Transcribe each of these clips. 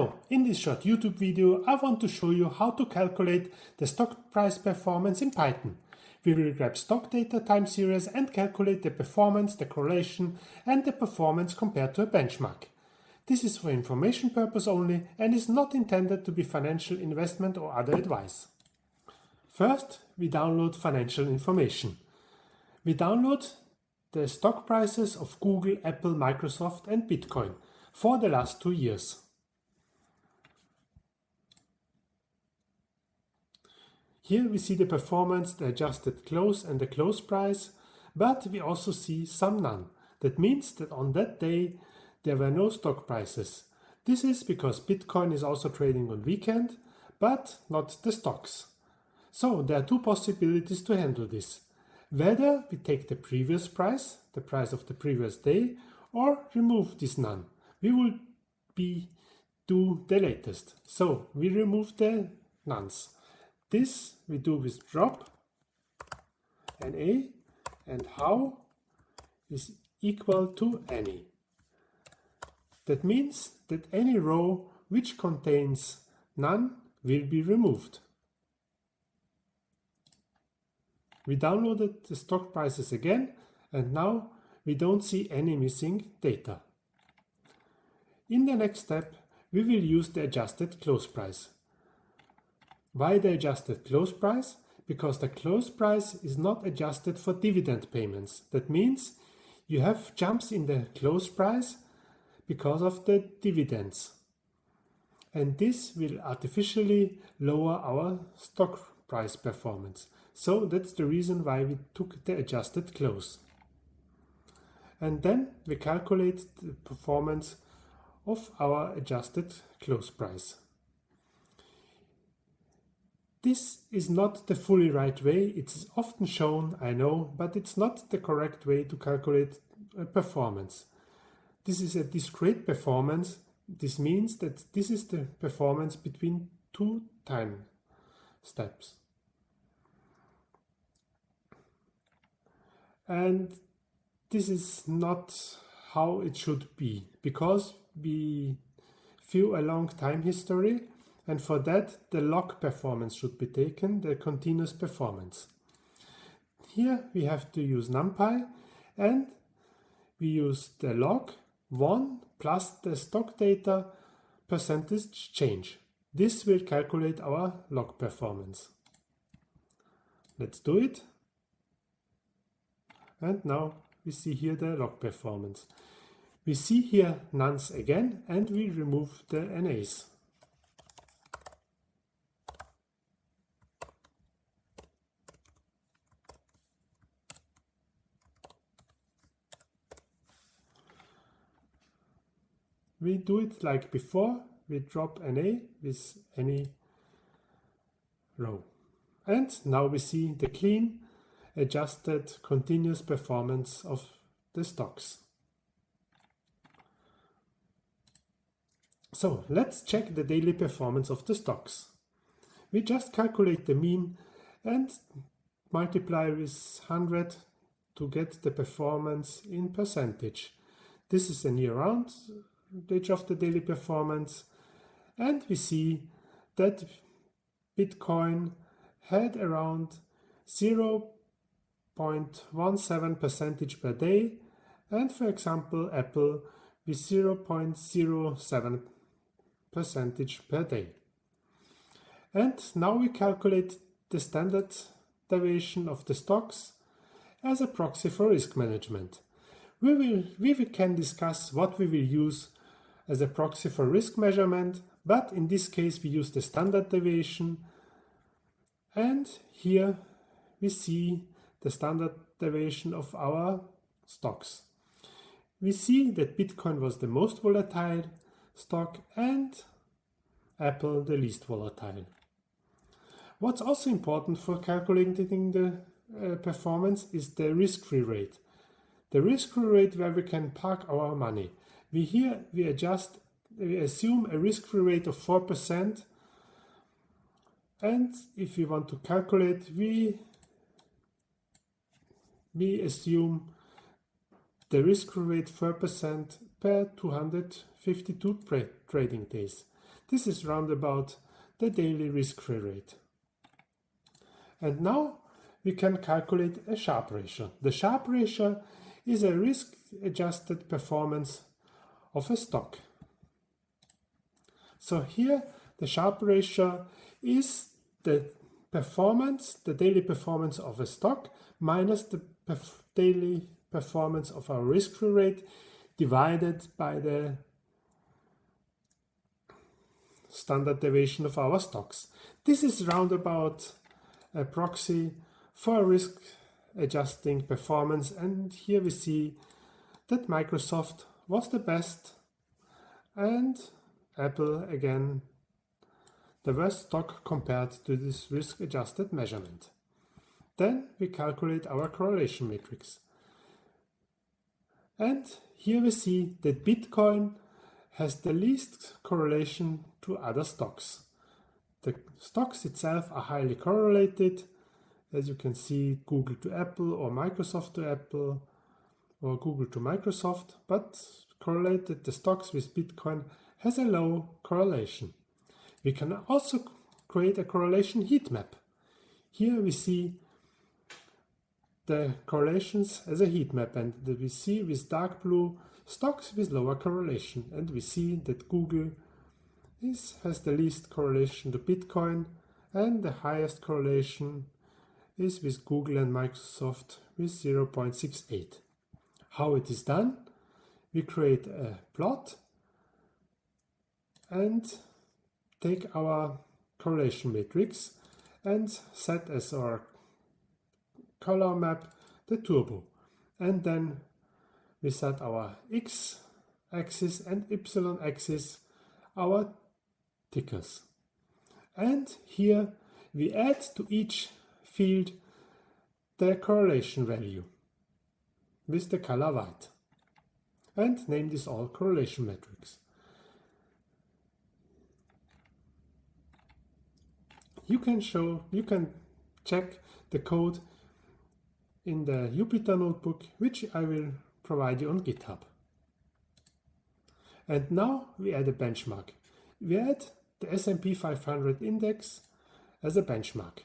Hello, in this short YouTube video I want to show you how to calculate the stock price performance in Python. We will grab stock data time series and calculate the performance, the correlation and the performance compared to a benchmark. This is for information purpose only and is not intended to be financial investment or other advice. First, we download financial information. We download the stock prices of Google, Apple, Microsoft and Bitcoin for the last 2 years. Here we see the performance, the adjusted close and the close price, but we also see some none. That means that on that day there were no stock prices. This is because Bitcoin is also trading on weekend, but not the stocks. So there are two possibilities to handle this. Whether we take the previous price, the price of the previous day, or remove this none. We will do the latest. So we remove the nones. This we do with drop NA and how is equal to any. That means that any row which contains none will be removed. We downloaded the stock prices again and now we don't see any missing data. In the next step we will use the adjusted close price. Why the adjusted close price? Because the close price is not adjusted for dividend payments. That means you have jumps in the close price because of the dividends. And this will artificially lower our stock price performance. So that's the reason why we took the adjusted close. And then we calculate the performance of our adjusted close price. This is not the fully right way. It's often shown, I know, but it's not the correct way to calculate a performance. This is a discrete performance. This means that this is the performance between two time steps. And this is not how it should be, because we view a long time history. And for that, the log performance should be taken, the continuous performance. Here we have to use NumPy and we use the log 1 plus the stock data percentage change. This will calculate our log performance. Let's do it. And now we see here the log performance. We see here nones again and we remove the NAs. We do it like before, we drop NA with any row. And now we see the clean, adjusted, continuous performance of the stocks. So let's check the daily performance of the stocks. We just calculate the mean and multiply with 100 to get the performance in percentage. This is a near round of the daily performance, and we see that Bitcoin had around 0.17% per day, and for example Apple with 0.07% per day. And now we calculate the standard deviation of the stocks as a proxy for risk management. We can discuss what we will use as a proxy for risk measurement, but in this case we use the standard deviation, and here we see the standard deviation of our stocks. We see that Bitcoin was the most volatile stock and Apple the least volatile. What's also important for calculating the performance is the risk-free rate. The risk-free rate where we can park our money. We assume a risk-free rate of 4%, and if we want to calculate, we assume the risk-free rate 4% per 252 trading days. This is round about the daily risk-free rate. And now we can calculate a Sharpe ratio. The Sharpe ratio is a risk-adjusted performance of a stock. So here the Sharpe ratio is the daily performance of a stock minus the daily performance of our risk-free rate divided by the standard deviation of our stocks. This is roundabout a proxy for risk adjusting performance, and here we see that Microsoft was the best and Apple again the worst stock compared to this risk adjusted measurement. Then we calculate our correlation matrix. And here we see that Bitcoin has the least correlation to other stocks. The stocks itself are highly correlated. As you can see, Google to Apple or Microsoft to Apple or Google to Microsoft, but correlated the stocks with Bitcoin has a low correlation. We can also create a correlation heat map. Here we see the correlations as a heat map, and we see with dark blue stocks with lower correlation, and we see that Google has the least correlation to Bitcoin, and the highest correlation is with Google and Microsoft with 0.68. How it is done? We create a plot and take our correlation matrix and set as our color map the turbo, and then we set our x-axis and y-axis our tickers, and here we add to each field the correlation value with the color white and name this all correlation matrix. You can check the code in the Jupyter notebook, which I will provide you on GitHub. And now we add a benchmark. We add the S&P 500 index as a benchmark.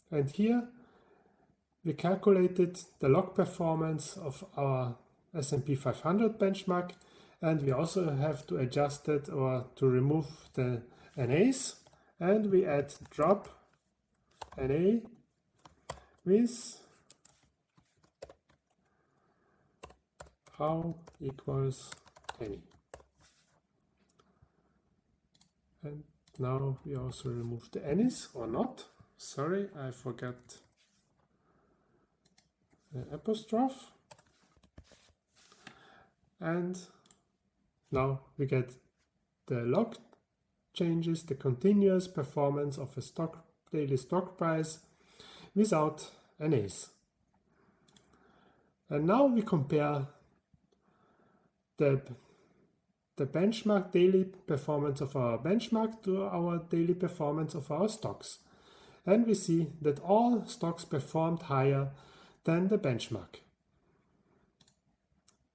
And here we calculated the log performance of our S&P 500 benchmark, and we also have to adjust it or to remove the NAs, and we add drop NA with how equals any. And now we also remove the NAs or not. Sorry, I forgot the apostrophe. And now we get the log changes, the continuous performance of a daily stock price without NAs. And now we compare the benchmark daily performance of our benchmark to our daily performance of our stocks. And we see that all stocks performed higher than the benchmark.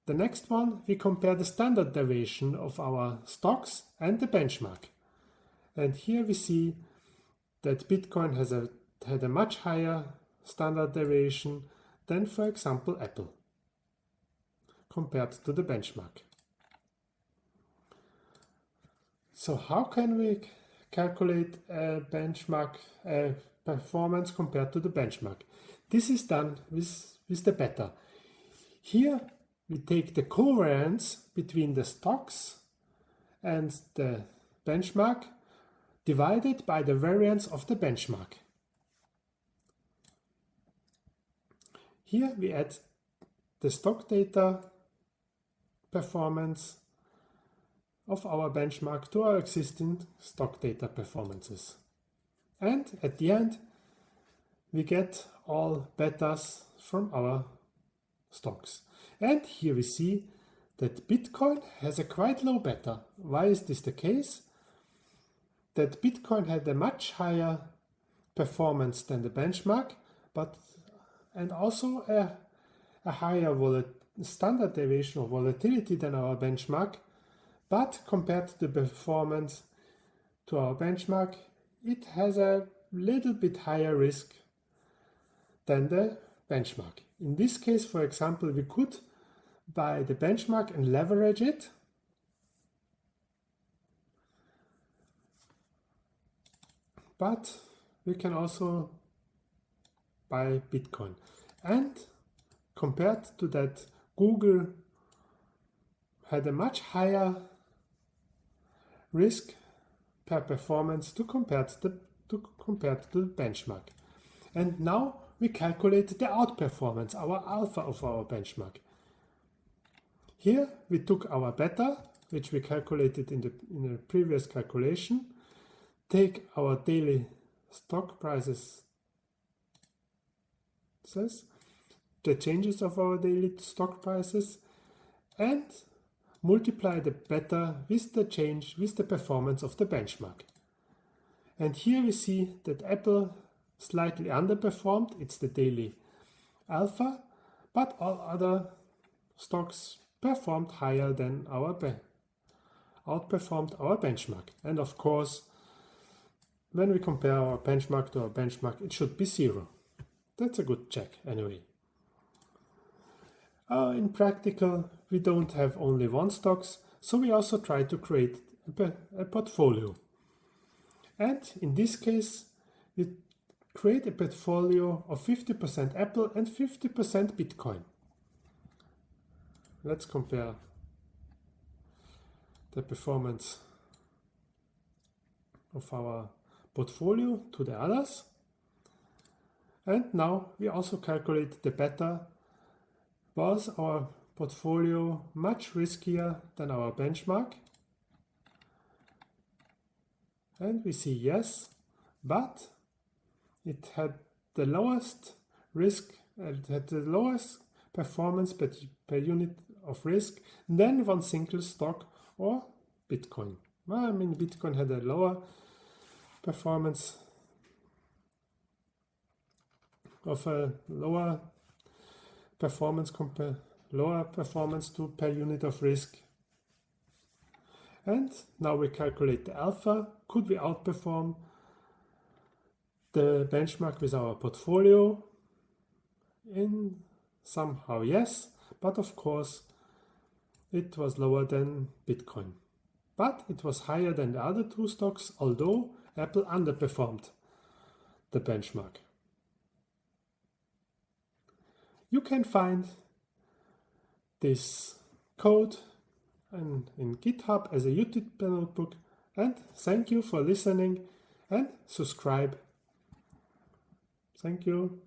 The next one, we compare the standard deviation of our stocks and the benchmark. And here we see that Bitcoin had a much higher standard deviation than, for example, Apple, compared to the benchmark. So how can we calculate a benchmark performance compared to the benchmark? This is done with the beta. Here we take the covariance between the stocks and the benchmark divided by the variance of the benchmark. Here we add the stock data performance of our benchmark to our existing stock data performances. And at the end, we get all betas from our stocks. And here we see that Bitcoin has a quite low beta. Why is this the case? That Bitcoin had a much higher performance than the benchmark, and also a higher standard deviation or volatility than our benchmark, but compared to the performance to our benchmark, it has a little bit higher risk than the benchmark. In this case, for example, we could buy the benchmark and leverage it. But we can also buy Bitcoin. And compared to that, Google had a much higher risk per performance compared to the benchmark. And now we calculate the outperformance, our alpha of our benchmark. Here we took our beta, which we calculated in the previous calculation, take our daily stock prices, the changes of our daily stock prices, and multiply the beta with the change, with the performance of the benchmark. And here we see that Apple slightly underperformed, it's the daily alpha, but all other stocks performed higher than outperformed our benchmark. And of course, when we compare our benchmark to our benchmark, it should be 0. That's a good check anyway. In practical, we don't have only one stocks, so we also try to create a portfolio. And in this case, we create a portfolio of 50% Apple and 50% Bitcoin. Let's compare the performance of our portfolio to the others. And now we also calculate the beta. Was our portfolio much riskier than our benchmark? And we see yes, but it had the lowest risk, it had the lowest performance per unit of risk than one single stock or Bitcoin. Well, I mean, Bitcoin had a lower performance lower performance to per unit of risk. And now we calculate the alpha. Could we outperform the benchmark with our portfolio? In somehow yes, but of course it was lower than Bitcoin. But it was higher than the other two stocks, although Apple underperformed the benchmark. You can find this code in GitHub as a YouTube notebook, and thank you for listening and subscribe. Thank you.